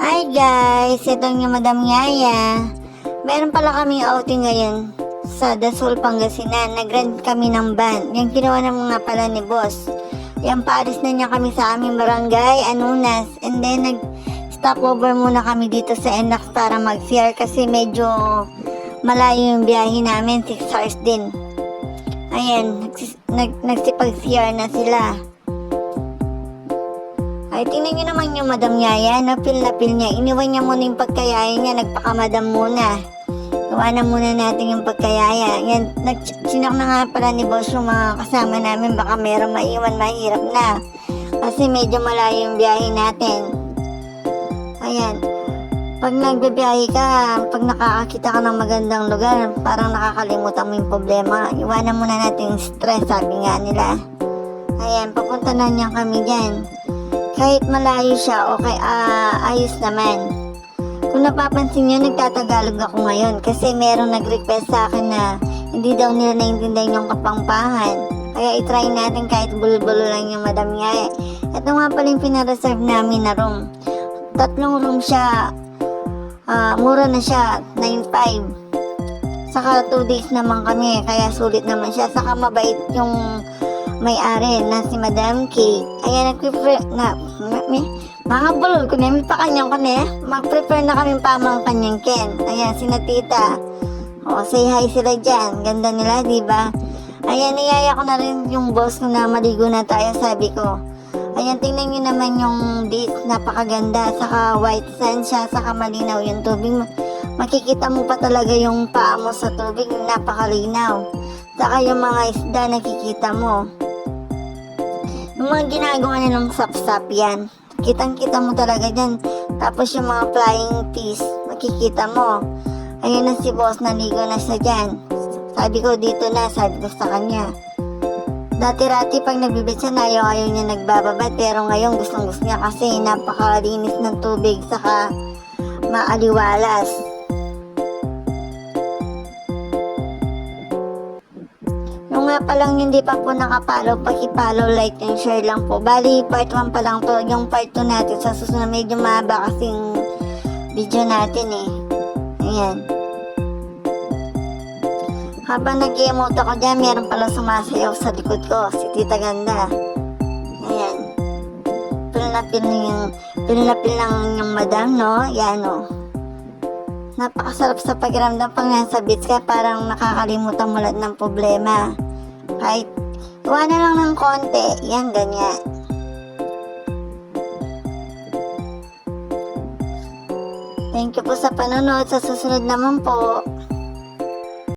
Hi guys, ito yung Madam Yaya. Meron pala kaming outing ngayon sa Dasol, Pangasinan. Nag-rent kami ng van. Yung ginawa ng mga pala ni boss. Yung paalis na niya kami sa aming barangay, Anunas. And then nag-stop over muna kami dito sa Enax para mag-CR kasi medyo malayo yung biyahe namin, 6 hours din. Ayan, nagsipag-CR na sila. Ay, tingnan nyo naman yung Madam Yaya, no? Pil niya. Iniwan niya muna yung pagkayaya niya, nagpakamadam muna. Iwanan muna natin yung pagkayaya. Yan, sinak na nga pala ni boss yung mga kasama namin, baka meron maiwan, mahirap na. Kasi medyo malayo yung biyahe natin. Ayan. Pag nagbibiyahe ka, pag nakakakita ka ng magandang lugar, parang nakakalimutan mo yung problema. Iwanan muna natin yung stress, sabi nga nila. Ayan, papunta na niya kami dyan. Kahit malayo siya, okay, ayos naman. Kung napapansin nyo, nagtatagalog ako ngayon kasi merong nag-request sa akin na hindi daw nila naiintindihan yung Kapampangan. Kaya itry natin kahit bulol-bulo lang yung Madam Yaya. Ito nga pala yung pinareserve namin na room. 3 room siya, mura na siya, 9.5. Saka 2 days naman kami, kaya sulit naman siya. Saka mabait yung may-ari na si Madam K. Ayan, nag-prefer na mga bulol ko na, may pakanyang ko na mag-prefer na kami pamang kanyang Ken. Ayan, sina tita. O, say hi sila dyan. Ganda nila, diba? Ayan, niyaya ko na rin yung boss ko na maligo na tayo, sabi ko. Ayan, tingnan nyo naman yung beach, napakaganda. Saka white sand siya, saka malinaw yung tubig. Makikita mo pa talaga yung paa mo sa tubig, napakalinaw. Saka yung mga isda nakikita mo. Yung mga ginagawa nilang sap-sap yan. Kitang-kita mo talaga dyan. Tapos yung mga flying fish, makikita mo. Ayun na si boss, naligo na siya dyan. Sabi ko dito na, sabi ko sa kanya. Dati-rati pag nagbibit siya, ayaw niya nagbababa. Pero ngayon gustong-gusto niya kasi napakalinis ng tubig. Saka maaliwalas. Yung nga palang hindi pa po nakapalo, paki-follow, like and share lang po. Bali, part 1 pa lang po. Yung part 2 natin sa susunod, medyo mahaba kasing video natin eh. Ayan. Habang nag-emote ako dyan, meron pala sumasayaw sa likod ko, si Tita Ganda. Ayan. Pil na pil lang yung madam, no? Yan, no? Napakasarap sa pakiramdam pag nasa beach ka, parang nakakalimutan mo lahat ng problema. Kahit iwanan lang ng konti, yan, ganyan. Thank you po sa panonood. Sa susunod naman po.